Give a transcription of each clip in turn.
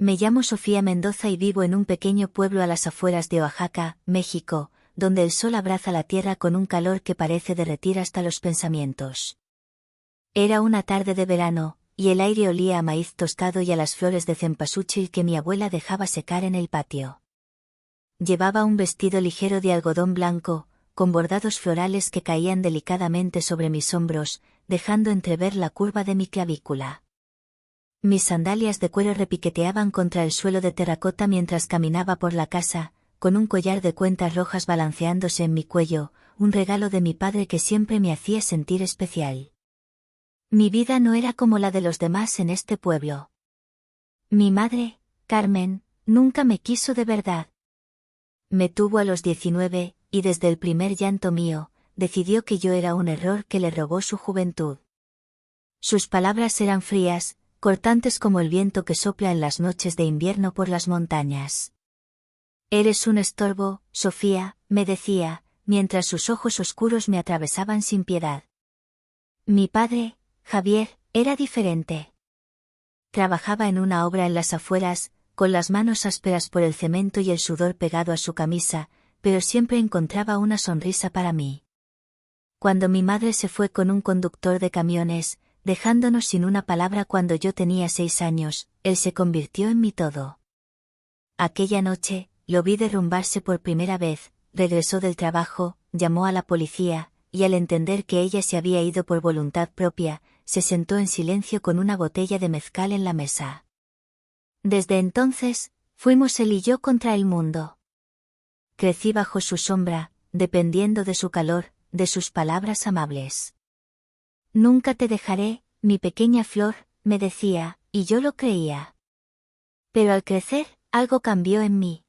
Me llamo Sofía Mendoza y vivo en un pequeño pueblo a las afueras de Oaxaca, México, donde el sol abraza la tierra con un calor que parece derretir hasta los pensamientos. Era una tarde de verano, y el aire olía a maíz tostado y a las flores de cempasúchil que mi abuela dejaba secar en el patio. Llevaba un vestido ligero de algodón blanco, con bordados florales que caían delicadamente sobre mis hombros, dejando entrever la curva de mi clavícula. Mis sandalias de cuero repiqueteaban contra el suelo de terracota mientras caminaba por la casa, con un collar de cuentas rojas balanceándose en mi cuello, un regalo de mi padre que siempre me hacía sentir especial. Mi vida no era como la de los demás en este pueblo. Mi madre, Carmen, nunca me quiso de verdad. Me tuvo a los 19, y desde el primer llanto mío, decidió que yo era un error que le robó su juventud. Sus palabras eran frías, cortantes como el viento que sopla en las noches de invierno por las montañas. Eres un estorbo, Sofía, me decía, mientras sus ojos oscuros me atravesaban sin piedad. Mi padre, Javier, era diferente. Trabajaba en una obra en las afueras, con las manos ásperas por el cemento y el sudor pegado a su camisa, pero siempre encontraba una sonrisa para mí. Cuando mi madre se fue con un conductor de camiones, dejándonos sin una palabra cuando yo tenía 6 años, él se convirtió en mi todo. Aquella noche, lo vi derrumbarse por primera vez, regresó del trabajo, llamó a la policía, y al entender que ella se había ido por voluntad propia, se sentó en silencio con una botella de mezcal en la mesa. Desde entonces, fuimos él y yo contra el mundo. Crecí bajo su sombra, dependiendo de su calor, de sus palabras amables. Nunca te dejaré, mi pequeña flor, me decía, y yo lo creía. Pero al crecer, algo cambió en mí.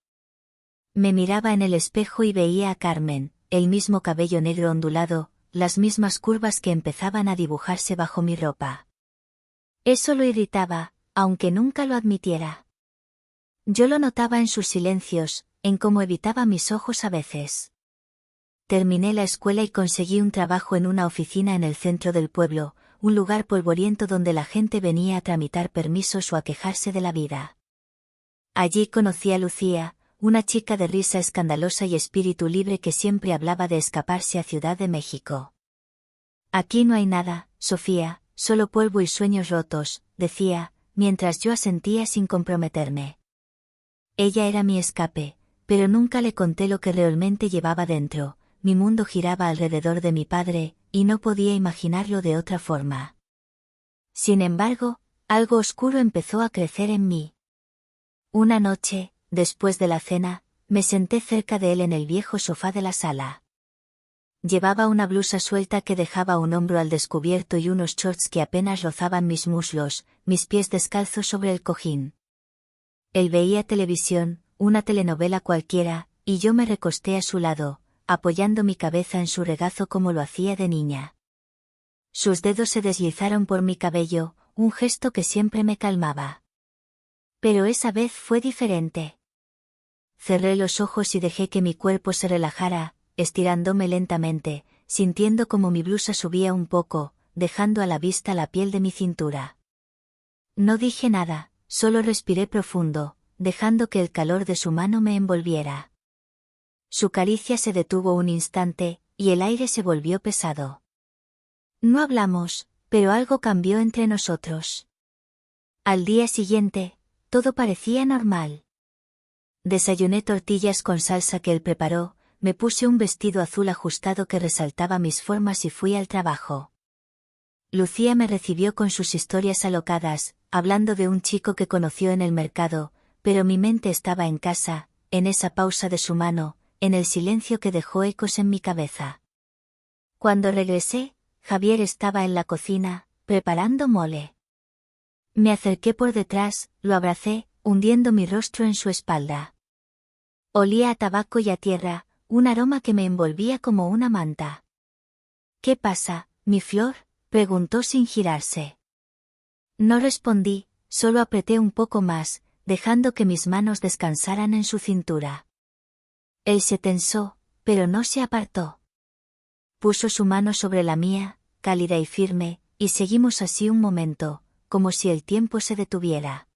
Me miraba en el espejo y veía a Carmen, el mismo cabello negro ondulado, las mismas curvas que empezaban a dibujarse bajo mi ropa. Eso lo irritaba, aunque nunca lo admitiera. Yo lo notaba en sus silencios, en cómo evitaba mis ojos a veces. Terminé la escuela y conseguí un trabajo en una oficina en el centro del pueblo, un lugar polvoriento donde la gente venía a tramitar permisos o a quejarse de la vida. Allí conocí a Lucía, una chica de risa escandalosa y espíritu libre que siempre hablaba de escaparse a Ciudad de México. Aquí no hay nada, Sofía, solo polvo y sueños rotos, decía, mientras yo asentía sin comprometerme. Ella era mi escape, pero nunca le conté lo que realmente llevaba dentro. Mi mundo giraba alrededor de mi padre, y no podía imaginarlo de otra forma. Sin embargo, algo oscuro empezó a crecer en mí. Una noche, después de la cena, me senté cerca de él en el viejo sofá de la sala. Llevaba una blusa suelta que dejaba un hombro al descubierto y unos shorts que apenas rozaban mis muslos, mis pies descalzos sobre el cojín. Él veía televisión, una telenovela cualquiera, y yo me recosté a su lado, apoyando mi cabeza en su regazo como lo hacía de niña. Sus dedos se deslizaron por mi cabello, un gesto que siempre me calmaba. Pero esa vez fue diferente. Cerré los ojos y dejé que mi cuerpo se relajara, estirándome lentamente, sintiendo como mi blusa subía un poco, dejando a la vista la piel de mi cintura. No dije nada, solo respiré profundo, dejando que el calor de su mano me envolviera. Su caricia se detuvo un instante, y el aire se volvió pesado. No hablamos, pero algo cambió entre nosotros. Al día siguiente, todo parecía normal. Desayuné tortillas con salsa que él preparó, me puse un vestido azul ajustado que resaltaba mis formas y fui al trabajo. Lucía me recibió con sus historias alocadas, hablando de un chico que conoció en el mercado, pero mi mente estaba en casa, en esa pausa de su mano, en el silencio que dejó ecos en mi cabeza. Cuando regresé, Javier estaba en la cocina, preparando mole. Me acerqué por detrás, lo abracé, hundiendo mi rostro en su espalda. Olía a tabaco y a tierra, un aroma que me envolvía como una manta. ¿Qué pasa, mi flor?, preguntó sin girarse. No respondí, solo apreté un poco más, dejando que mis manos descansaran en su cintura. Él se tensó, pero no se apartó. Puso su mano sobre la mía, cálida y firme, y seguimos así un momento, como si el tiempo se detuviera.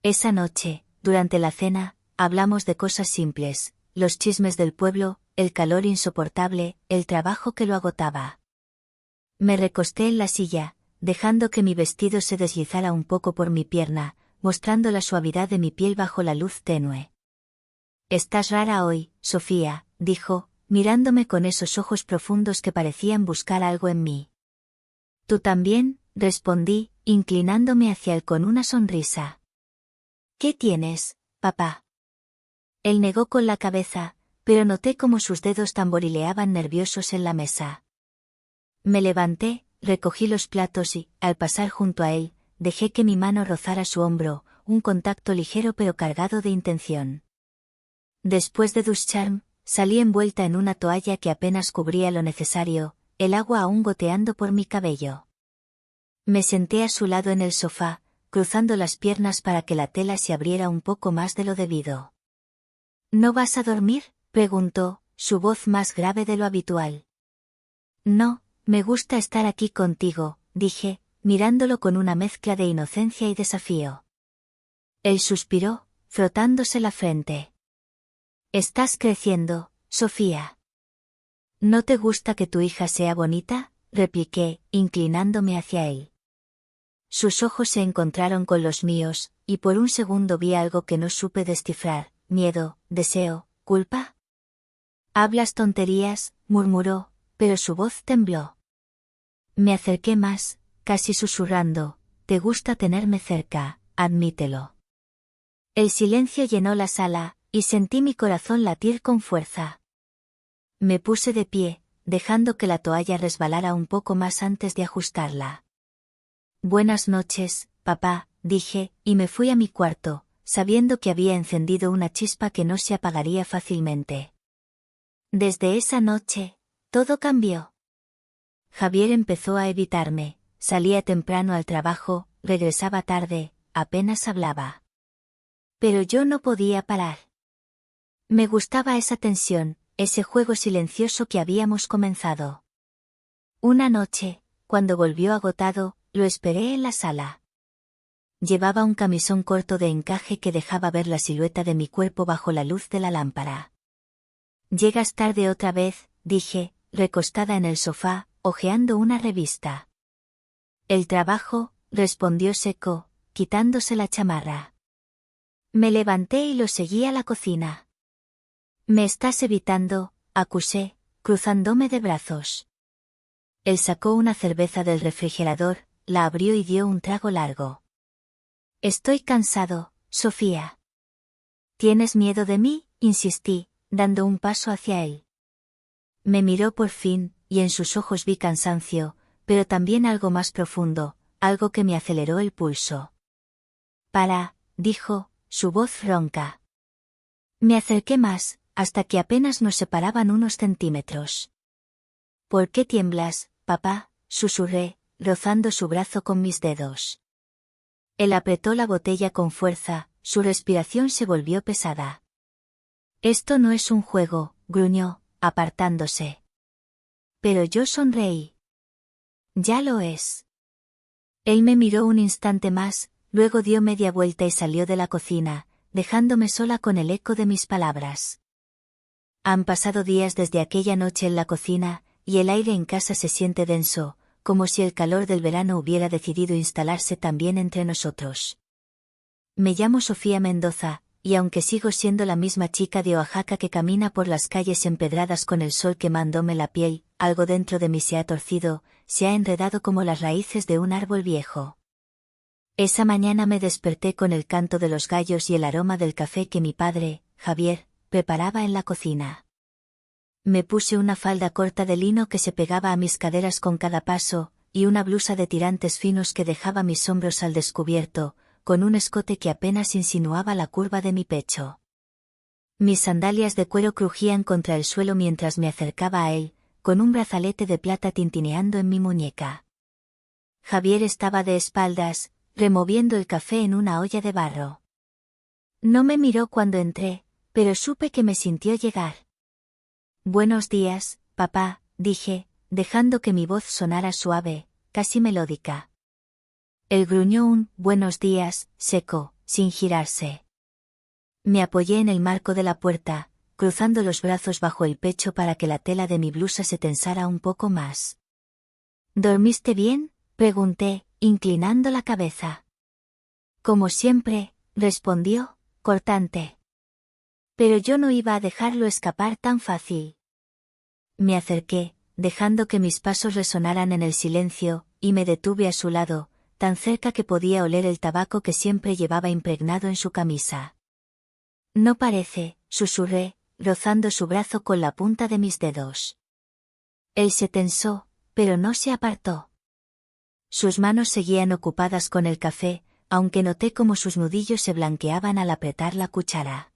Esa noche, durante la cena, hablamos de cosas simples, los chismes del pueblo, el calor insoportable, el trabajo que lo agotaba. Me recosté en la silla, dejando que mi vestido se deslizara un poco por mi pierna, mostrando la suavidad de mi piel bajo la luz tenue. «Estás rara hoy, Sofía», dijo, mirándome con esos ojos profundos que parecían buscar algo en mí. «Tú también», respondí, inclinándome hacia él con una sonrisa. «¿Qué tienes, papá?» Él negó con la cabeza, pero noté cómo sus dedos tamborileaban nerviosos en la mesa. Me levanté, recogí los platos y, al pasar junto a él, dejé que mi mano rozara su hombro, un contacto ligero pero cargado de intención. Después de ducharme, salí envuelta en una toalla que apenas cubría lo necesario, el agua aún goteando por mi cabello. Me senté a su lado en el sofá, cruzando las piernas para que la tela se abriera un poco más de lo debido. «¿No vas a dormir?», preguntó, su voz más grave de lo habitual. «No, me gusta estar aquí contigo», dije, mirándolo con una mezcla de inocencia y desafío. Él suspiró, frotándose la frente. «Estás creciendo, Sofía». «¿No te gusta que tu hija sea bonita?», repliqué, inclinándome hacia él. Sus ojos se encontraron con los míos, y por un segundo vi algo que no supe descifrar: miedo, deseo, culpa. «Hablas tonterías», murmuró, pero su voz tembló. Me acerqué más, casi susurrando: «Te gusta tenerme cerca, admítelo». El silencio llenó la sala, y sentí mi corazón latir con fuerza. Me puse de pie, dejando que la toalla resbalara un poco más antes de ajustarla. «Buenas noches, papá», dije, y me fui a mi cuarto, sabiendo que había encendido una chispa que no se apagaría fácilmente. Desde esa noche, todo cambió. Javier empezó a evitarme, salía temprano al trabajo, regresaba tarde, apenas hablaba. Pero yo no podía parar. Me gustaba esa tensión, ese juego silencioso que habíamos comenzado. Una noche, cuando volvió agotado, lo esperé en la sala. Llevaba un camisón corto de encaje que dejaba ver la silueta de mi cuerpo bajo la luz de la lámpara. «Llegas tarde otra vez», dije, recostada en el sofá, hojeando una revista. «El trabajo», respondió seco, quitándose la chamarra. Me levanté y lo seguí a la cocina. «Me estás evitando», acusé, cruzándome de brazos. Él sacó una cerveza del refrigerador, la abrió y dio un trago largo. «Estoy cansado, Sofía». «¿Tienes miedo de mí?», insistí, dando un paso hacia él. Me miró por fin, y en sus ojos vi cansancio, pero también algo más profundo, algo que me aceleró el pulso. «Para», dijo, su voz ronca. Me acerqué más, hasta que apenas nos separaban unos centímetros. «¿Por qué tiemblas, papá?», susurré, rozando su brazo con mis dedos. Él apretó la botella con fuerza, su respiración se volvió pesada. «Esto no es un juego», gruñó, apartándose. Pero yo sonreí. «Ya lo es». Él me miró un instante más, luego dio media vuelta y salió de la cocina, dejándome sola con el eco de mis palabras. Han pasado días desde aquella noche en la cocina, y el aire en casa se siente denso, como si el calor del verano hubiera decidido instalarse también entre nosotros. Me llamo Sofía Mendoza, y aunque sigo siendo la misma chica de Oaxaca que camina por las calles empedradas con el sol quemándome la piel, algo dentro de mí se ha torcido, se ha enredado como las raíces de un árbol viejo. Esa mañana me desperté con el canto de los gallos y el aroma del café que mi padre, Javier, preparaba en la cocina. Me puse una falda corta de lino que se pegaba a mis caderas con cada paso, y una blusa de tirantes finos que dejaba mis hombros al descubierto, con un escote que apenas insinuaba la curva de mi pecho. Mis sandalias de cuero crujían contra el suelo mientras me acercaba a él, con un brazalete de plata tintineando en mi muñeca. Javier estaba de espaldas, removiendo el café en una olla de barro. No me miró cuando entré, pero supe que me sintió llegar. «Buenos días, papá», dije, dejando que mi voz sonara suave, casi melódica. Él gruñó un «buenos días», seco, sin girarse. Me apoyé en el marco de la puerta, cruzando los brazos bajo el pecho para que la tela de mi blusa se tensara un poco más. ¿Dormiste bien?, pregunté, inclinando la cabeza. Como siempre, respondió, cortante. Pero yo no iba a dejarlo escapar tan fácil. Me acerqué, dejando que mis pasos resonaran en el silencio, y me detuve a su lado, tan cerca que podía oler el tabaco que siempre llevaba impregnado en su camisa. No parece, susurré, rozando su brazo con la punta de mis dedos. Él se tensó, pero no se apartó. Sus manos seguían ocupadas con el café, aunque noté cómo sus nudillos se blanqueaban al apretar la cuchara.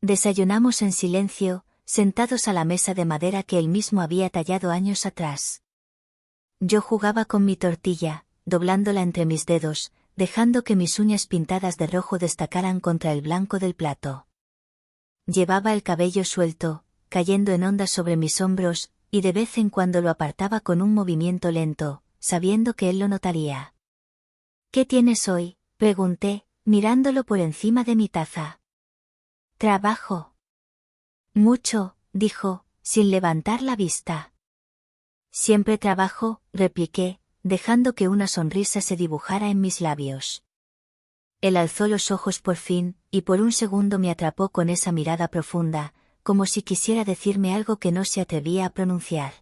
Desayunamos en silencio, sentados a la mesa de madera que él mismo había tallado años atrás. Yo jugaba con mi tortilla, doblándola entre mis dedos, dejando que mis uñas pintadas de rojo destacaran contra el blanco del plato. Llevaba el cabello suelto, cayendo en ondas sobre mis hombros, y de vez en cuando lo apartaba con un movimiento lento, sabiendo que él lo notaría. ¿Qué tienes hoy?, pregunté, mirándolo por encima de mi taza. Trabajo. Mucho, dijo, sin levantar la vista. Siempre trabajo, repliqué, dejando que una sonrisa se dibujara en mis labios. Él alzó los ojos por fin, y por un segundo me atrapó con esa mirada profunda, como si quisiera decirme algo que no se atrevía a pronunciar.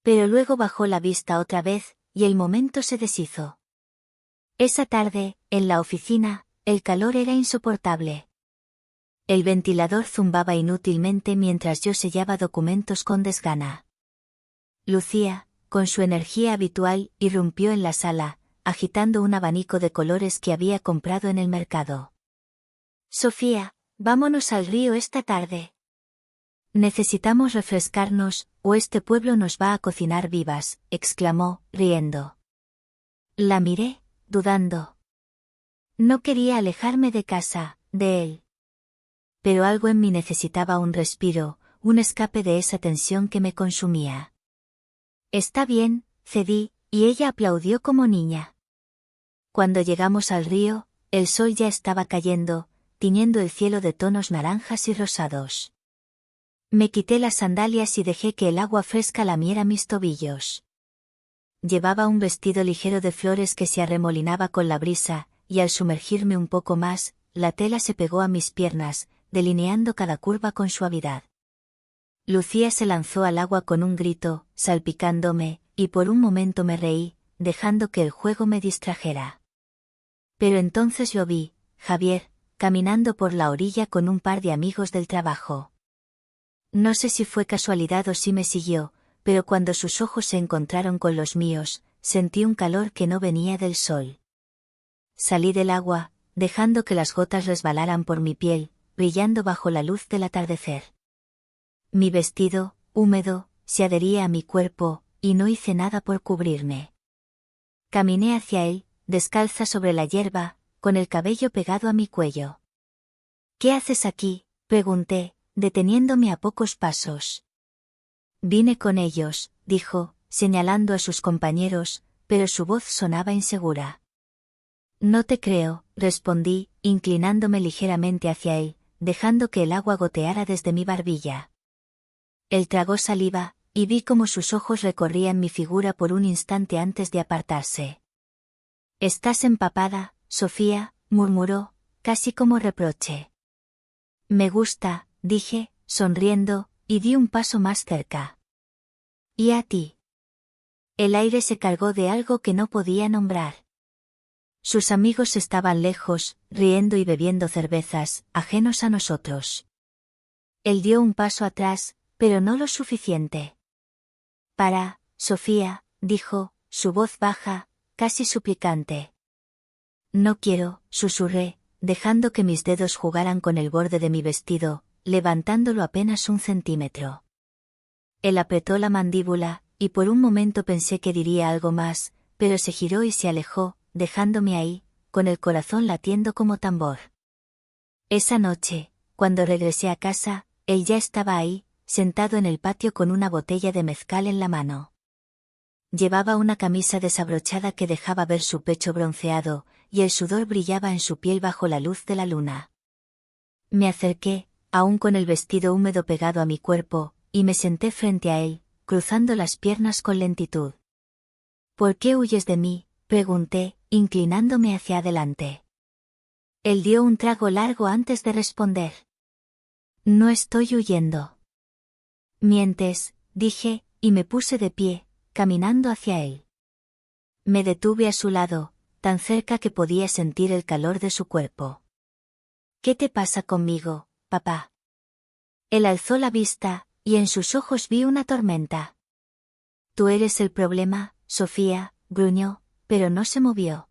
Pero luego bajó la vista otra vez, y el momento se deshizo. Esa tarde, en la oficina, el calor era insoportable. El ventilador zumbaba inútilmente mientras yo sellaba documentos con desgana. Lucía, con su energía habitual, irrumpió en la sala, agitando un abanico de colores que había comprado en el mercado. Sofía, vámonos al río esta tarde. Necesitamos refrescarnos, o este pueblo nos va a cocinar vivas, exclamó, riendo. La miré, dudando. No quería alejarme de casa, de él. Pero algo en mí necesitaba un respiro, un escape de esa tensión que me consumía. Está bien, cedí, y ella aplaudió como niña. Cuando llegamos al río, el sol ya estaba cayendo, tiñendo el cielo de tonos naranjas y rosados. Me quité las sandalias y dejé que el agua fresca lamiera mis tobillos. Llevaba un vestido ligero de flores que se arremolinaba con la brisa, y al sumergirme un poco más, la tela se pegó a mis piernas, delineando cada curva con suavidad. Lucía se lanzó al agua con un grito, salpicándome, y por un momento me reí, dejando que el juego me distrajera. Pero entonces lo vi, Javier, caminando por la orilla con un par de amigos del trabajo. No sé si fue casualidad o si me siguió, pero cuando sus ojos se encontraron con los míos, sentí un calor que no venía del sol. Salí del agua, dejando que las gotas resbalaran por mi piel, brillando bajo la luz del atardecer. Mi vestido, húmedo, se adhería a mi cuerpo, y no hice nada por cubrirme. Caminé hacia él, descalza sobre la hierba, con el cabello pegado a mi cuello. ¿Qué haces aquí?, pregunté, deteniéndome a pocos pasos. Vine con ellos, dijo, señalando a sus compañeros, pero su voz sonaba insegura. No te creo, respondí, inclinándome ligeramente hacia él, dejando que el agua goteara desde mi barbilla. Él tragó saliva, y vi cómo sus ojos recorrían mi figura por un instante antes de apartarse. «Estás empapada, Sofía», murmuró, casi como reproche. «Me gusta», dije, sonriendo, y di un paso más cerca. «¿Y a ti?» El aire se cargó de algo que no podía nombrar. Sus amigos estaban lejos, riendo y bebiendo cervezas, ajenos a nosotros. Él dio un paso atrás, pero no lo suficiente. «Para, Sofía», dijo, su voz baja, casi suplicante. «No quiero», susurré, dejando que mis dedos jugaran con el borde de mi vestido, levantándolo apenas 1 centímetro. Él apretó la mandíbula, y por un momento pensé que diría algo más, pero se giró y se alejó, dejándome ahí, con el corazón latiendo como tambor. Esa noche, cuando regresé a casa, él ya estaba ahí, sentado en el patio con una botella de mezcal en la mano. Llevaba una camisa desabrochada que dejaba ver su pecho bronceado, y el sudor brillaba en su piel bajo la luz de la luna. Me acerqué, aún con el vestido húmedo pegado a mi cuerpo, y me senté frente a él, cruzando las piernas con lentitud. ¿Por qué huyes de mí?, pregunté, inclinándome hacia adelante. Él dio un trago largo antes de responder. No estoy huyendo. Mientes, dije, y me puse de pie, caminando hacia él. Me detuve a su lado, tan cerca que podía sentir el calor de su cuerpo. ¿Qué te pasa conmigo, papá? Él alzó la vista, y en sus ojos vi una tormenta. Tú eres el problema, Sofía, gruñó, pero no se movió.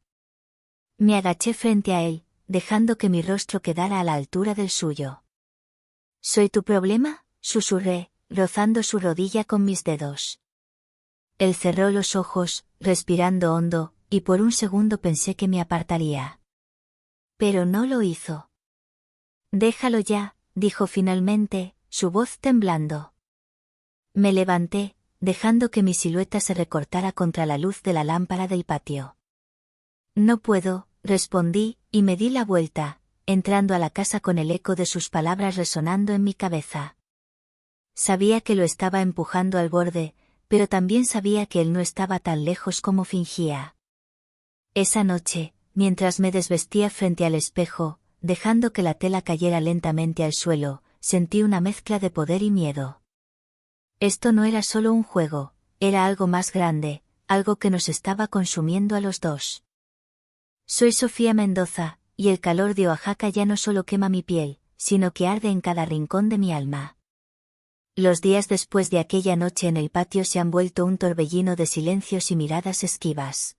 Me agaché frente a él, dejando que mi rostro quedara a la altura del suyo. ¿Soy tu problema?, susurré, rozando su rodilla con mis dedos. Él cerró los ojos, respirando hondo, y por un segundo pensé que me apartaría. Pero no lo hizo. Déjalo ya, dijo finalmente, su voz temblando. Me levanté, dejando que mi silueta se recortara contra la luz de la lámpara del patio. No puedo, respondí, y me di la vuelta, entrando a la casa con el eco de sus palabras resonando en mi cabeza. Sabía que lo estaba empujando al borde, pero también sabía que él no estaba tan lejos como fingía. Esa noche, mientras me desvestía frente al espejo, dejando que la tela cayera lentamente al suelo, sentí una mezcla de poder y miedo. Esto no era solo un juego, era algo más grande, algo que nos estaba consumiendo a los dos. Soy Sofía Mendoza, y el calor de Oaxaca ya no solo quema mi piel, sino que arde en cada rincón de mi alma. Los días después de aquella noche en el patio se han vuelto un torbellino de silencios y miradas esquivas.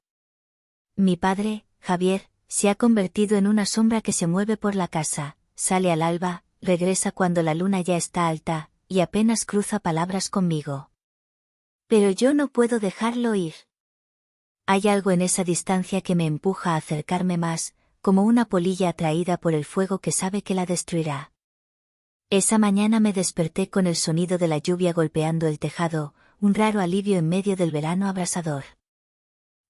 Mi padre, Javier, se ha convertido en una sombra que se mueve por la casa, sale al alba, regresa cuando la luna ya está alta, y apenas cruza palabras conmigo. Pero yo no puedo dejarlo ir. Hay algo en esa distancia que me empuja a acercarme más, como una polilla atraída por el fuego que sabe que la destruirá. Esa mañana me desperté con el sonido de la lluvia golpeando el tejado, un raro alivio en medio del verano abrasador.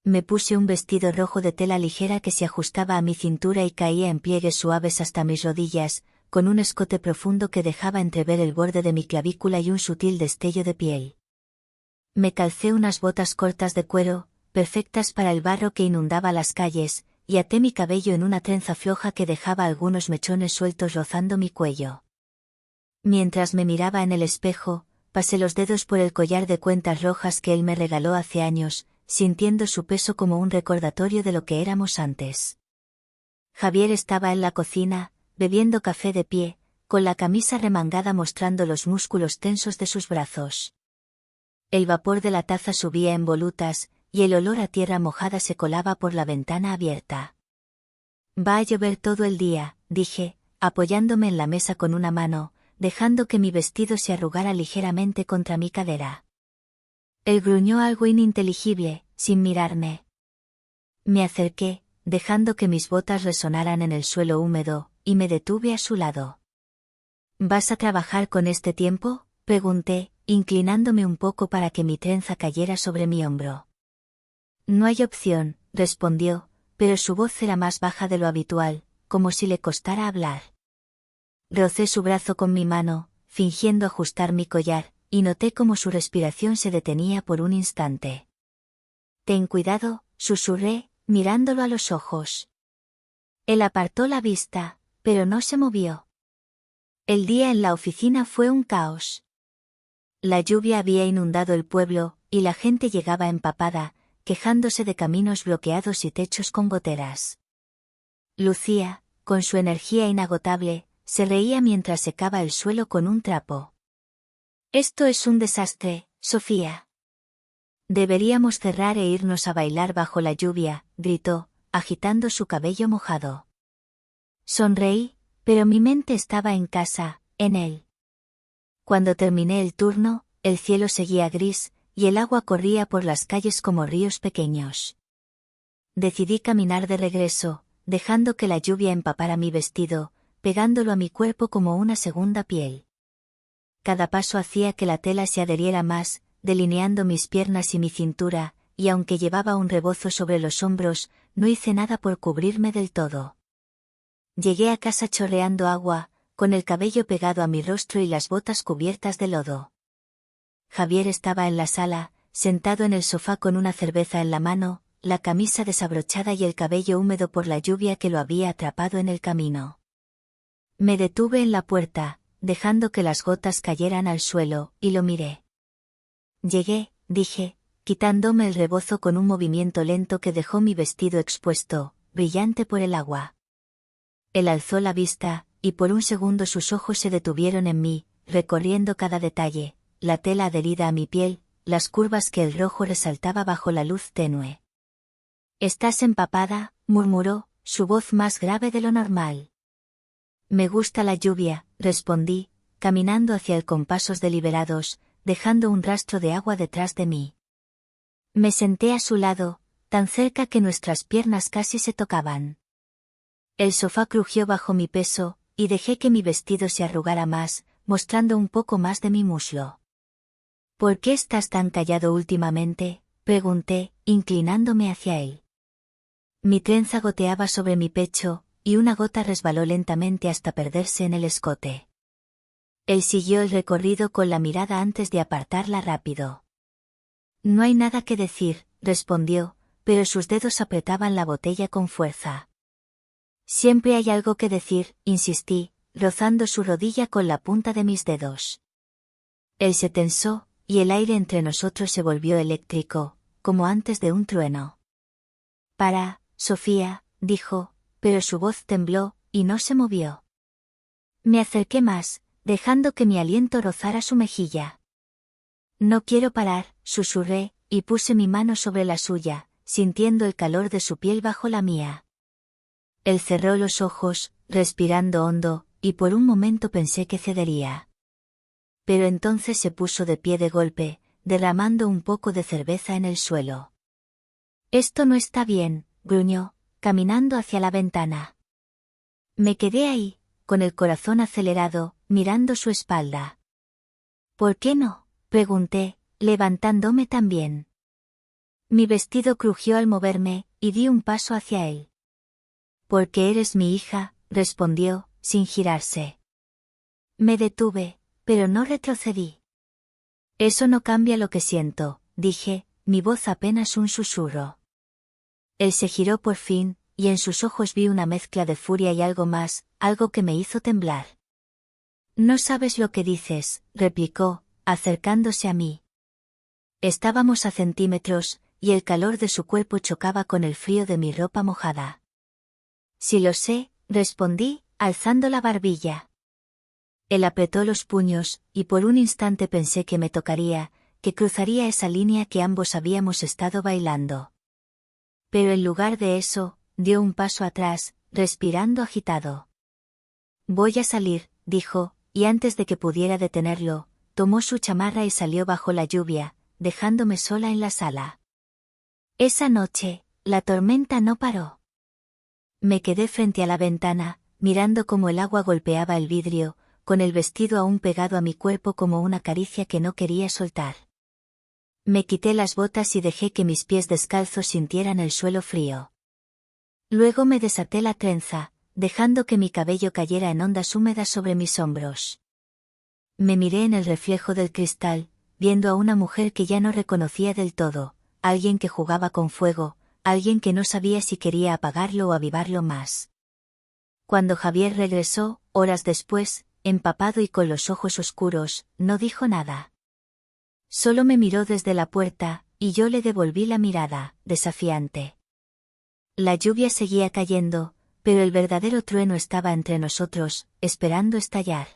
Me puse un vestido rojo de tela ligera que se ajustaba a mi cintura y caía en pliegues suaves hasta mis rodillas, con un escote profundo que dejaba entrever el borde de mi clavícula y un sutil destello de piel. Me calcé unas botas cortas de cuero, perfectas para el barro que inundaba las calles, y até mi cabello en una trenza floja que dejaba algunos mechones sueltos rozando mi cuello. Mientras me miraba en el espejo, pasé los dedos por el collar de cuentas rojas que él me regaló hace años, sintiendo su peso como un recordatorio de lo que éramos antes. Javier estaba en la cocina, bebiendo café de pie, con la camisa remangada mostrando los músculos tensos de sus brazos. El vapor de la taza subía en volutas, y el olor a tierra mojada se colaba por la ventana abierta. Va a llover todo el día, dije, apoyándome en la mesa con una mano, dejando que mi vestido se arrugara ligeramente contra mi cadera. Él gruñó algo ininteligible, sin mirarme. Me acerqué, dejando que mis botas resonaran en el suelo húmedo, y me detuve a su lado. ¿Vas a trabajar con este tiempo?, pregunté, inclinándome un poco para que mi trenza cayera sobre mi hombro. No hay opción, respondió, pero su voz era más baja de lo habitual, como si le costara hablar. Rocé su brazo con mi mano, fingiendo ajustar mi collar, y noté cómo su respiración se detenía por un instante. Ten cuidado, susurré, mirándolo a los ojos. Él apartó la vista, pero no se movió. El día en la oficina fue un caos. La lluvia había inundado el pueblo, y la gente llegaba empapada, quejándose de caminos bloqueados y techos con goteras. Lucía, con su energía inagotable, se reía mientras secaba el suelo con un trapo. Esto es un desastre, Sofía. Deberíamos cerrar e irnos a bailar bajo la lluvia, gritó, agitando su cabello mojado. Sonreí, pero mi mente estaba en casa, en él. Cuando terminé el turno, el cielo seguía gris, y el agua corría por las calles como ríos pequeños. Decidí caminar de regreso, dejando que la lluvia empapara mi vestido, pegándolo a mi cuerpo como una segunda piel. Cada paso hacía que la tela se adheriera más, delineando mis piernas y mi cintura, y aunque llevaba un rebozo sobre los hombros, no hice nada por cubrirme del todo. Llegué a casa chorreando agua, con el cabello pegado a mi rostro y las botas cubiertas de lodo. Javier estaba en la sala, sentado en el sofá con una cerveza en la mano, la camisa desabrochada y el cabello húmedo por la lluvia que lo había atrapado en el camino. Me detuve en la puerta, dejando que las gotas cayeran al suelo, y lo miré. Llegué, dije, quitándome el rebozo con un movimiento lento que dejó mi vestido expuesto, brillante por el agua. Él alzó la vista, y por un segundo sus ojos se detuvieron en mí, recorriendo cada detalle, la tela adherida a mi piel, las curvas que el rojo resaltaba bajo la luz tenue. «Estás empapada», murmuró, su voz más grave de lo normal. «Me gusta la lluvia», respondí, caminando hacia él con pasos deliberados, dejando un rastro de agua detrás de mí. Me senté a su lado, tan cerca que nuestras piernas casi se tocaban. El sofá crujió bajo mi peso, y dejé que mi vestido se arrugara más, mostrando un poco más de mi muslo. «¿Por qué estás tan callado últimamente?», pregunté, inclinándome hacia él. Mi trenza goteaba sobre mi pecho, y una gota resbaló lentamente hasta perderse en el escote. Él siguió el recorrido con la mirada antes de apartarla rápido. «No hay nada que decir», respondió, pero sus dedos apretaban la botella con fuerza. «Siempre hay algo que decir», insistí, rozando su rodilla con la punta de mis dedos. Él se tensó, y el aire entre nosotros se volvió eléctrico, como antes de un trueno. «Para, Sofía», dijo, pero su voz tembló, y no se movió. Me acerqué más, dejando que mi aliento rozara su mejilla. «No quiero parar», susurré, y puse mi mano sobre la suya, sintiendo el calor de su piel bajo la mía. Él cerró los ojos, respirando hondo, y por un momento pensé que cedería. Pero entonces se puso de pie de golpe, derramando un poco de cerveza en el suelo. «Esto no está bien», gruñó, caminando hacia la ventana. Me quedé ahí, con el corazón acelerado, mirando su espalda. «¿Por qué no?», pregunté, levantándome también. Mi vestido crujió al moverme, y di un paso hacia él. «Porque eres mi hija», respondió, sin girarse. Me detuve, pero no retrocedí. «Eso no cambia lo que siento», dije, mi voz apenas un susurro. Él se giró por fin, y en sus ojos vi una mezcla de furia y algo más, algo que me hizo temblar. «No sabes lo que dices», replicó, acercándose a mí. Estábamos a centímetros, y el calor de su cuerpo chocaba con el frío de mi ropa mojada. «Sí lo sé», respondí, alzando la barbilla. Él apretó los puños, y por un instante pensé que me tocaría, que cruzaría esa línea que ambos habíamos estado bailando. Pero en lugar de eso, dio un paso atrás, respirando agitado. «Voy a salir», dijo, y antes de que pudiera detenerlo, tomó su chamarra y salió bajo la lluvia, dejándome sola en la sala. Esa noche, la tormenta no paró. Me quedé frente a la ventana, mirando cómo el agua golpeaba el vidrio, con el vestido aún pegado a mi cuerpo como una caricia que no quería soltar. Me quité las botas y dejé que mis pies descalzos sintieran el suelo frío. Luego me desaté la trenza, dejando que mi cabello cayera en ondas húmedas sobre mis hombros. Me miré en el reflejo del cristal, viendo a una mujer que ya no reconocía del todo, alguien que jugaba con fuego, alguien que no sabía si quería apagarlo o avivarlo más. Cuando Javier regresó, horas después, empapado y con los ojos oscuros, no dijo nada. Solo me miró desde la puerta, y yo le devolví la mirada, desafiante. La lluvia seguía cayendo, pero el verdadero trueno estaba entre nosotros, esperando estallar.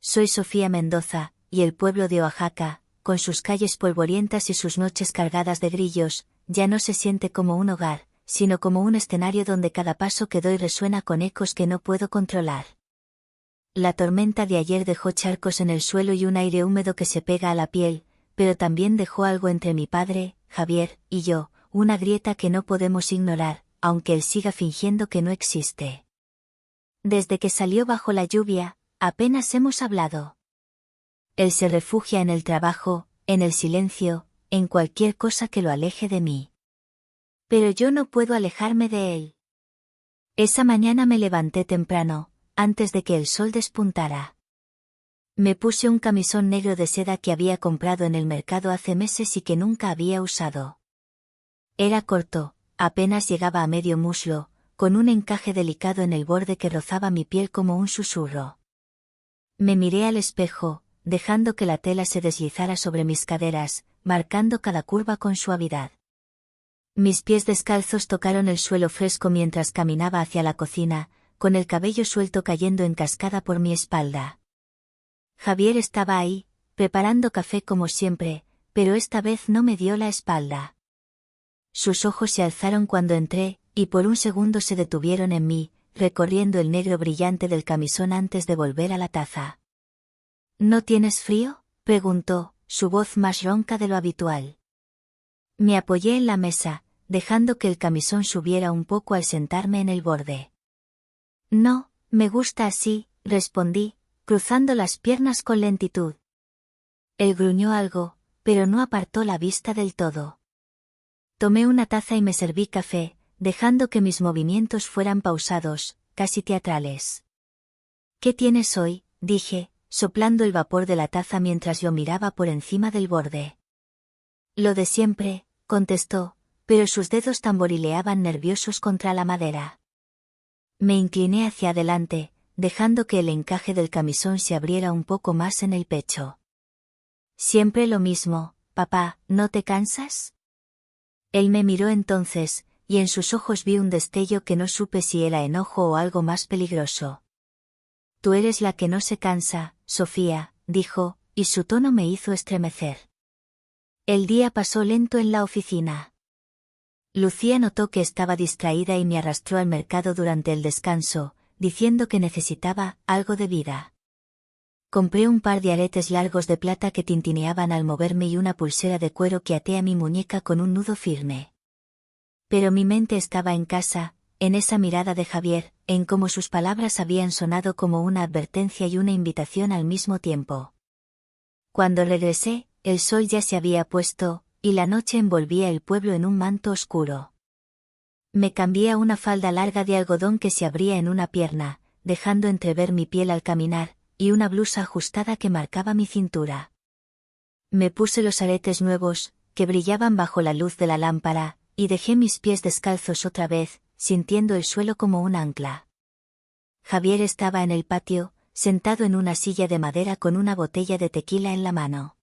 Soy Sofía Mendoza, y el pueblo de Oaxaca, con sus calles polvorientas y sus noches cargadas de grillos, ya no se siente como un hogar, sino como un escenario donde cada paso que doy resuena con ecos que no puedo controlar. La tormenta de ayer dejó charcos en el suelo y un aire húmedo que se pega a la piel, pero también dejó algo entre mi padre, Javier, y yo, una grieta que no podemos ignorar, aunque él siga fingiendo que no existe. Desde que salió bajo la lluvia, apenas hemos hablado. Él se refugia en el trabajo, en el silencio, en cualquier cosa que lo aleje de mí. Pero yo no puedo alejarme de él. Esa mañana me levanté temprano, antes de que el sol despuntara. Me puse un camisón negro de seda que había comprado en el mercado hace meses y que nunca había usado. Era corto, apenas llegaba a medio muslo, con un encaje delicado en el borde que rozaba mi piel como un susurro. Me miré al espejo, dejando que la tela se deslizara sobre mis caderas, marcando cada curva con suavidad. Mis pies descalzos tocaron el suelo fresco mientras caminaba hacia la cocina, con el cabello suelto cayendo en cascada por mi espalda. Javier estaba ahí, preparando café como siempre, pero esta vez no me dio la espalda. Sus ojos se alzaron cuando entré, y por un segundo se detuvieron en mí, recorriendo el negro brillante del camisón antes de volver a la taza. ¿No tienes frío?, preguntó, su voz más ronca de lo habitual. Me apoyé en la mesa, dejando que el camisón subiera un poco al sentarme en el borde. No, me gusta así, respondí, cruzando las piernas con lentitud. Él gruñó algo, pero no apartó la vista del todo. Tomé una taza y me serví café, dejando que mis movimientos fueran pausados, casi teatrales. ¿Qué tienes hoy?, dije, soplando el vapor de la taza mientras lo miraba por encima del borde. Lo de siempre, contestó, pero sus dedos tamborileaban nerviosos contra la madera. Me incliné hacia adelante, dejando que el encaje del camisón se abriera un poco más en el pecho. Siempre lo mismo, papá, ¿no te cansas? Él me miró entonces, y en sus ojos vi un destello que no supe si era enojo o algo más peligroso. Tú eres la que no se cansa, Sofía, dijo, y su tono me hizo estremecer. El día pasó lento en la oficina. Lucía notó que estaba distraída y me arrastró al mercado durante el descanso, diciendo que necesitaba algo de vida. Compré un par de aretes largos de plata que tintineaban al moverme y una pulsera de cuero que até a mi muñeca con un nudo firme. Pero mi mente estaba en casa, en esa mirada de Javier, en cómo sus palabras habían sonado como una advertencia y una invitación al mismo tiempo. Cuando regresé, el sol ya se había puesto, y la noche envolvía el pueblo en un manto oscuro. Me cambié a una falda larga de algodón que se abría en una pierna, dejando entrever mi piel al caminar, y una blusa ajustada que marcaba mi cintura. Me puse los aretes nuevos, que brillaban bajo la luz de la lámpara, y dejé mis pies descalzos otra vez, sintiendo el suelo como un ancla. Javier estaba en el patio, sentado en una silla de madera con una botella de tequila en la mano.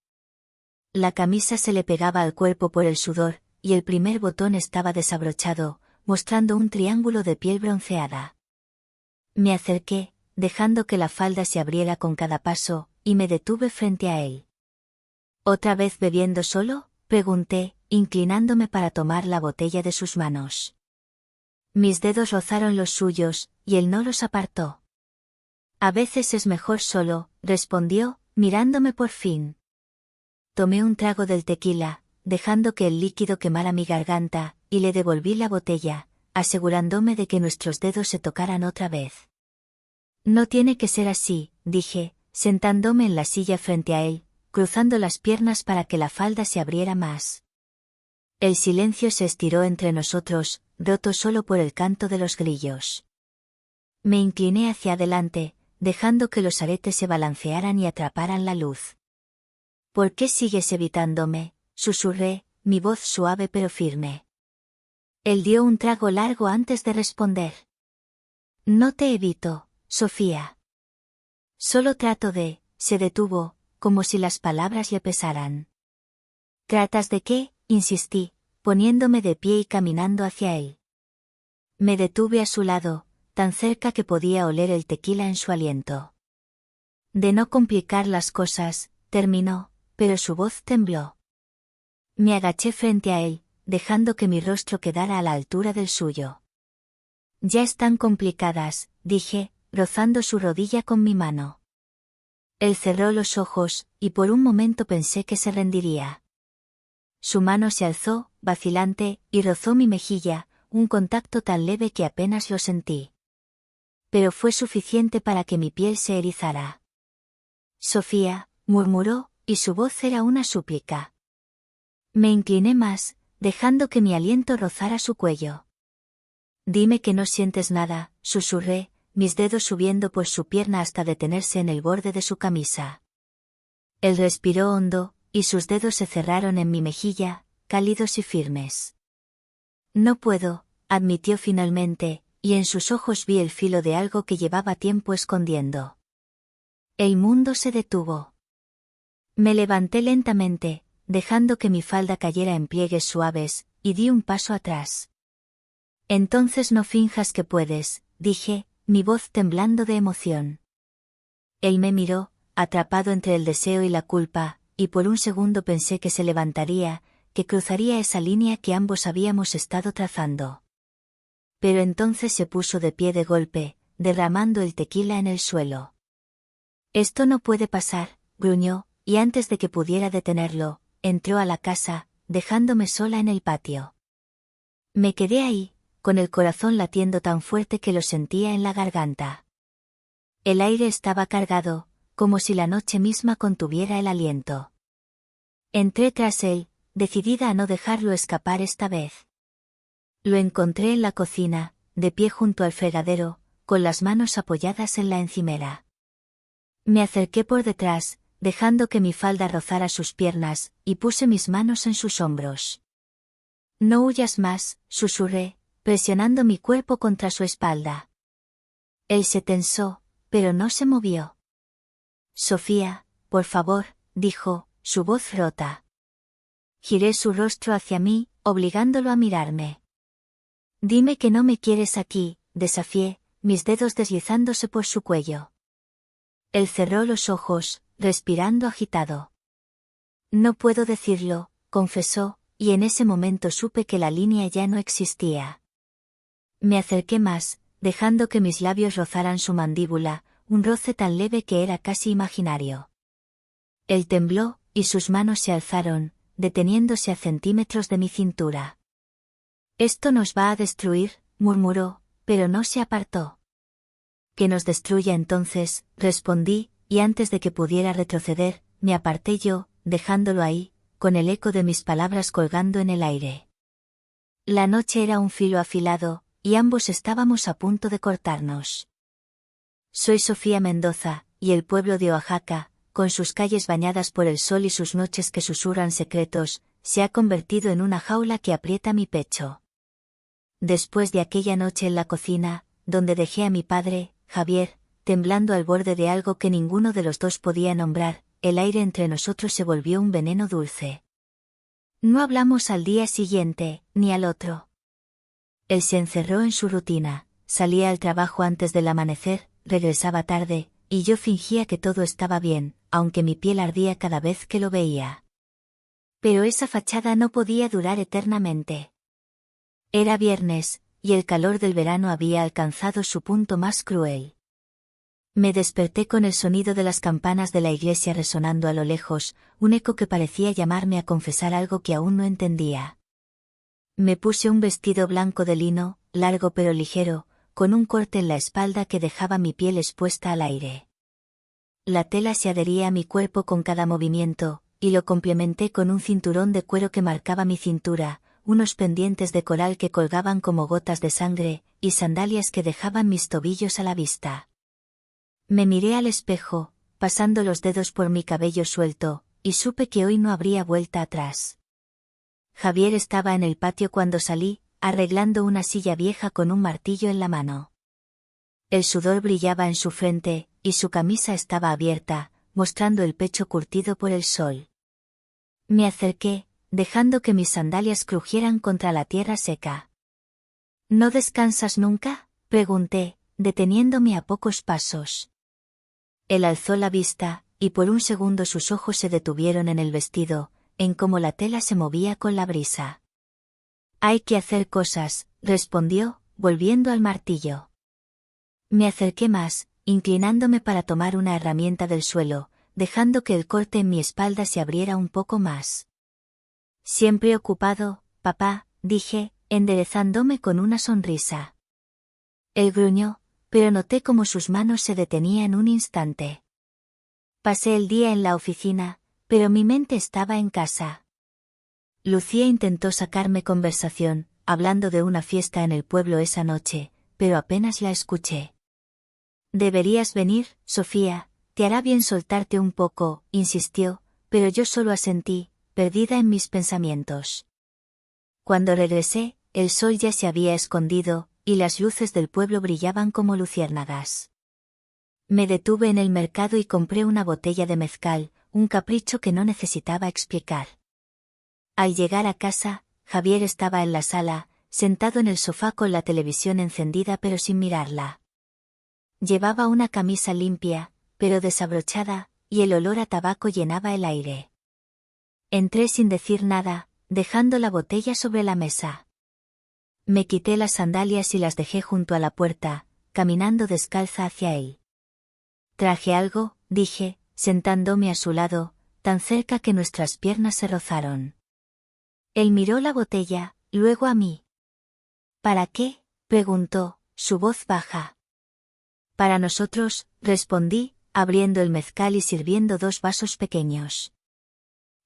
La camisa se le pegaba al cuerpo por el sudor, y el primer botón estaba desabrochado, mostrando un triángulo de piel bronceada. Me acerqué, dejando que la falda se abriera con cada paso, y me detuve frente a él. ¿Otra vez bebiendo solo?, pregunté, inclinándome para tomar la botella de sus manos. Mis dedos rozaron los suyos, y él no los apartó. A veces es mejor solo, respondió, mirándome por fin. Tomé un trago del tequila, dejando que el líquido quemara mi garganta, y le devolví la botella, asegurándome de que nuestros dedos se tocaran otra vez. No tiene que ser así, dije, sentándome en la silla frente a él, cruzando las piernas para que la falda se abriera más. El silencio se estiró entre nosotros, roto solo por el canto de los grillos. Me incliné hacia adelante, dejando que los aretes se balancearan y atraparan la luz. ¿Por qué sigues evitándome?, susurré, mi voz suave pero firme. Él dio un trago largo antes de responder. No te evito, Sofía. Solo trato de, se detuvo, como si las palabras le pesaran. ¿Tratas de qué?, insistí, poniéndome de pie y caminando hacia él. Me detuve a su lado, tan cerca que podía oler el tequila en su aliento. De no complicar las cosas, terminó, pero su voz tembló. Me agaché frente a él, dejando que mi rostro quedara a la altura del suyo. Ya están complicadas, dije, rozando su rodilla con mi mano. Él cerró los ojos, y por un momento pensé que se rendiría. Su mano se alzó, vacilante, y rozó mi mejilla, un contacto tan leve que apenas lo sentí. Pero fue suficiente para que mi piel se erizara. Sofía, murmuró, y su voz era una súplica. Me incliné más, dejando que mi aliento rozara su cuello. Dime que no sientes nada, susurré, mis dedos subiendo por su pierna hasta detenerse en el borde de su camisa. Él respiró hondo, y sus dedos se cerraron en mi mejilla, cálidos y firmes. No puedo, admitió finalmente, y en sus ojos vi el filo de algo que llevaba tiempo escondiendo. El mundo se detuvo. Me levanté lentamente, dejando que mi falda cayera en pliegues suaves, y di un paso atrás. Entonces no finjas que puedes, dije, mi voz temblando de emoción. Él me miró, atrapado entre el deseo y la culpa, y por un segundo pensé que se levantaría, que cruzaría esa línea que ambos habíamos estado trazando. Pero entonces se puso de pie de golpe, derramando el tequila en el suelo. Esto no puede pasar, gruñó, y antes de que pudiera detenerlo, entró a la casa, dejándome sola en el patio. Me quedé ahí, con el corazón latiendo tan fuerte que lo sentía en la garganta. El aire estaba cargado, como si la noche misma contuviera el aliento. Entré tras él, decidida a no dejarlo escapar esta vez. Lo encontré en la cocina, de pie junto al fregadero, con las manos apoyadas en la encimera. Me acerqué por detrás, dejando que mi falda rozara sus piernas, y puse mis manos en sus hombros. No huyas más, susurré, presionando mi cuerpo contra su espalda. Él se tensó, pero no se movió. Sofía, por favor, dijo, su voz rota. Giré su rostro hacia mí, obligándolo a mirarme. Dime que no me quieres aquí, desafié, mis dedos deslizándose por su cuello. Él cerró los ojos, respirando agitado. No puedo decirlo, confesó, y en ese momento supe que la línea ya no existía. Me acerqué más, dejando que mis labios rozaran su mandíbula, un roce tan leve que era casi imaginario. Él tembló, y sus manos se alzaron, deteniéndose a centímetros de mi cintura. Esto nos va a destruir, murmuró, pero no se apartó. Que nos destruya entonces, respondí, y antes de que pudiera retroceder, me aparté yo, dejándolo ahí, con el eco de mis palabras colgando en el aire. La noche era un filo afilado, y ambos estábamos a punto de cortarnos. Soy Sofía Mendoza, y el pueblo de Oaxaca, con sus calles bañadas por el sol y sus noches que susurran secretos, se ha convertido en una jaula que aprieta mi pecho. Después de aquella noche en la cocina, donde dejé a mi padre, Javier, temblando al borde de algo que ninguno de los dos podía nombrar, el aire entre nosotros se volvió un veneno dulce. No hablamos al día siguiente, ni al otro. Él se encerró en su rutina, salía al trabajo antes del amanecer, regresaba tarde, y yo fingía que todo estaba bien, aunque mi piel ardía cada vez que lo veía. Pero esa fachada no podía durar eternamente. Era viernes, y el calor del verano había alcanzado su punto más cruel. Me desperté con el sonido de las campanas de la iglesia resonando a lo lejos, un eco que parecía llamarme a confesar algo que aún no entendía. Me puse un vestido blanco de lino, largo pero ligero, con un corte en la espalda que dejaba mi piel expuesta al aire. La tela se adhería a mi cuerpo con cada movimiento, y lo complementé con un cinturón de cuero que marcaba mi cintura, unos pendientes de coral que colgaban como gotas de sangre, y sandalias que dejaban mis tobillos a la vista. Me miré al espejo, pasando los dedos por mi cabello suelto, y supe que hoy no habría vuelta atrás. Javier estaba en el patio cuando salí, arreglando una silla vieja con un martillo en la mano. El sudor brillaba en su frente, y su camisa estaba abierta, mostrando el pecho curtido por el sol. Me acerqué, dejando que mis sandalias crujieran contra la tierra seca. ¿No descansas nunca?, pregunté, deteniéndome a pocos pasos. Él alzó la vista, y por un segundo sus ojos se detuvieron en el vestido, en cómo la tela se movía con la brisa. Hay que hacer cosas, respondió, volviendo al martillo. Me acerqué más, inclinándome para tomar una herramienta del suelo, dejando que el corte en mi espalda se abriera un poco más. Siempre ocupado, papá, dije, enderezándome con una sonrisa. Él gruñó, pero noté cómo sus manos se detenían un instante. Pasé el día en la oficina, pero mi mente estaba en casa. Lucía intentó sacarme conversación, hablando de una fiesta en el pueblo esa noche, pero apenas la escuché. Deberías venir, Sofía, te hará bien soltarte un poco, insistió, pero yo solo asentí, perdida en mis pensamientos. Cuando regresé, el sol ya se había escondido, y las luces del pueblo brillaban como luciérnagas. Me detuve en el mercado y compré una botella de mezcal, un capricho que no necesitaba explicar. Al llegar a casa, Javier estaba en la sala, sentado en el sofá con la televisión encendida pero sin mirarla. Llevaba una camisa limpia, pero desabrochada, y el olor a tabaco llenaba el aire. Entré sin decir nada, dejando la botella sobre la mesa. Me quité las sandalias y las dejé junto a la puerta, caminando descalza hacia él. Traje algo, dije, sentándome a su lado, tan cerca que nuestras piernas se rozaron. Él miró la botella, luego a mí. ¿Para qué?, preguntó, su voz baja. Para nosotros, respondí, abriendo el mezcal y sirviendo 2 vasos pequeños.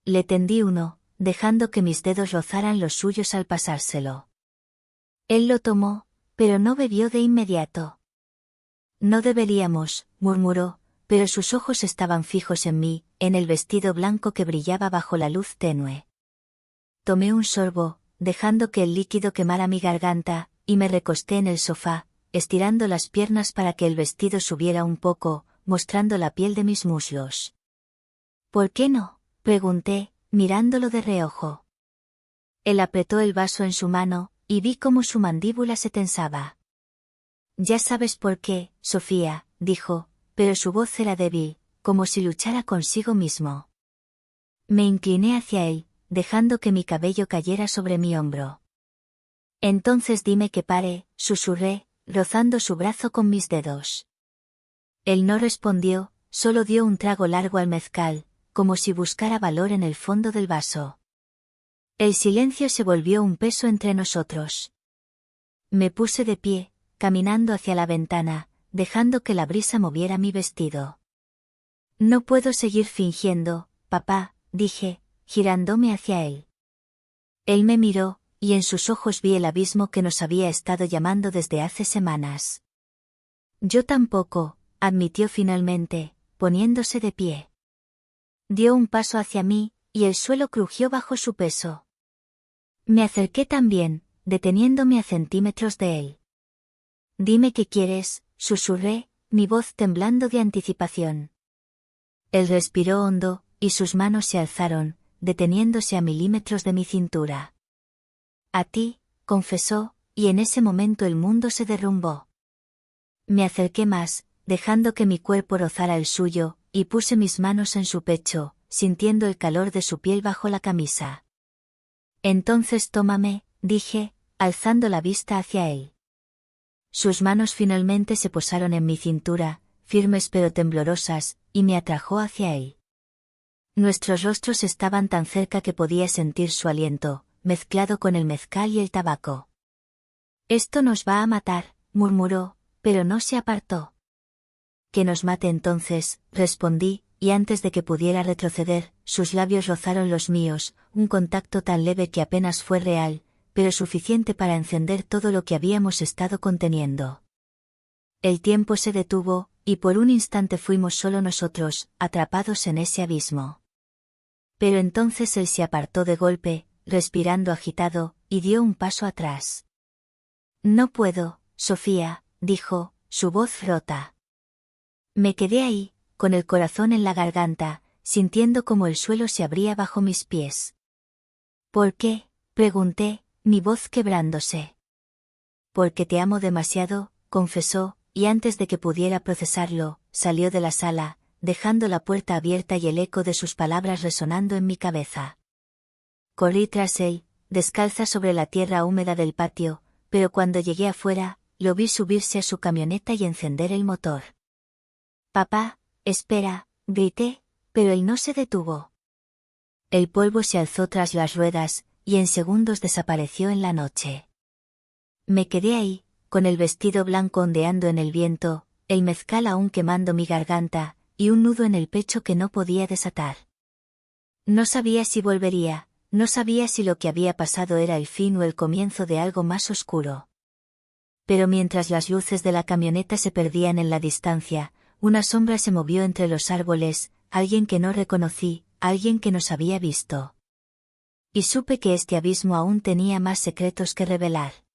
Le tendí uno, dejando que mis dedos rozaran los suyos al pasárselo. Él lo tomó, pero no bebió de inmediato. No deberíamos, murmuró, pero sus ojos estaban fijos en mí, en el vestido blanco que brillaba bajo la luz tenue. Tomé un sorbo, dejando que el líquido quemara mi garganta, y me recosté en el sofá, estirando las piernas para que el vestido subiera un poco, mostrando la piel de mis muslos. ¿Por qué no?, pregunté, mirándolo de reojo. Él apretó el vaso en su mano, y vi cómo su mandíbula se tensaba. Ya sabes por qué, Sofía, dijo, pero su voz era débil, como si luchara consigo mismo. Me incliné hacia él, dejando que mi cabello cayera sobre mi hombro. Entonces dime que pare, susurré, rozando su brazo con mis dedos. Él no respondió, solo dio un trago largo al mezcal, como si buscara valor en el fondo del vaso. El silencio se volvió un peso entre nosotros. Me puse de pie, caminando hacia la ventana, dejando que la brisa moviera mi vestido. No puedo seguir fingiendo, papá, dije, girándome hacia él. Él me miró, y en sus ojos vi el abismo que nos había estado llamando desde hace semanas. Yo tampoco, admitió finalmente, poniéndose de pie. Dio un paso hacia mí, y el suelo crujió bajo su peso. Me acerqué también, deteniéndome a centímetros de él. Dime qué quieres, susurré, mi voz temblando de anticipación. Él respiró hondo, y sus manos se alzaron, deteniéndose a milímetros de mi cintura. A ti, confesó, y en ese momento el mundo se derrumbó. Me acerqué más, dejando que mi cuerpo rozara el suyo, y puse mis manos en su pecho, sintiendo el calor de su piel bajo la camisa. Entonces tómame, dije, alzando la vista hacia él. Sus manos finalmente se posaron en mi cintura, firmes pero temblorosas, y me atrajo hacia él. Nuestros rostros estaban tan cerca que podía sentir su aliento, mezclado con el mezcal y el tabaco. Esto nos va a matar, murmuró, pero no se apartó. Que nos mate entonces, respondí, y antes de que pudiera retroceder, sus labios rozaron los míos, un contacto tan leve que apenas fue real, pero suficiente para encender todo lo que habíamos estado conteniendo. El tiempo se detuvo, y por un instante fuimos solo nosotros, atrapados en ese abismo. Pero entonces él se apartó de golpe, respirando agitado, y dio un paso atrás. No puedo, Sofía, dijo, su voz rota. Me quedé ahí, con el corazón en la garganta, sintiendo como el suelo se abría bajo mis pies. ¿Por qué?, pregunté, mi voz quebrándose. Porque te amo demasiado, confesó, y antes de que pudiera procesarlo, salió de la sala, dejando la puerta abierta y el eco de sus palabras resonando en mi cabeza. Corrí tras él, descalza sobre la tierra húmeda del patio, pero cuando llegué afuera, lo vi subirse a su camioneta y encender el motor. Papá, espera, grité, pero él no se detuvo. El polvo se alzó tras las ruedas, y en segundos desapareció en la noche. Me quedé ahí, con el vestido blanco ondeando en el viento, el mezcal aún quemando mi garganta, y un nudo en el pecho que no podía desatar. No sabía si volvería, No sabía si lo que había pasado era el fin o el comienzo de algo más oscuro. Pero mientras las luces de la camioneta se perdían en la distancia, una sombra se movió entre los árboles, alguien que no reconocí, alguien que nos había visto. Y supe que este abismo aún tenía más secretos que revelar.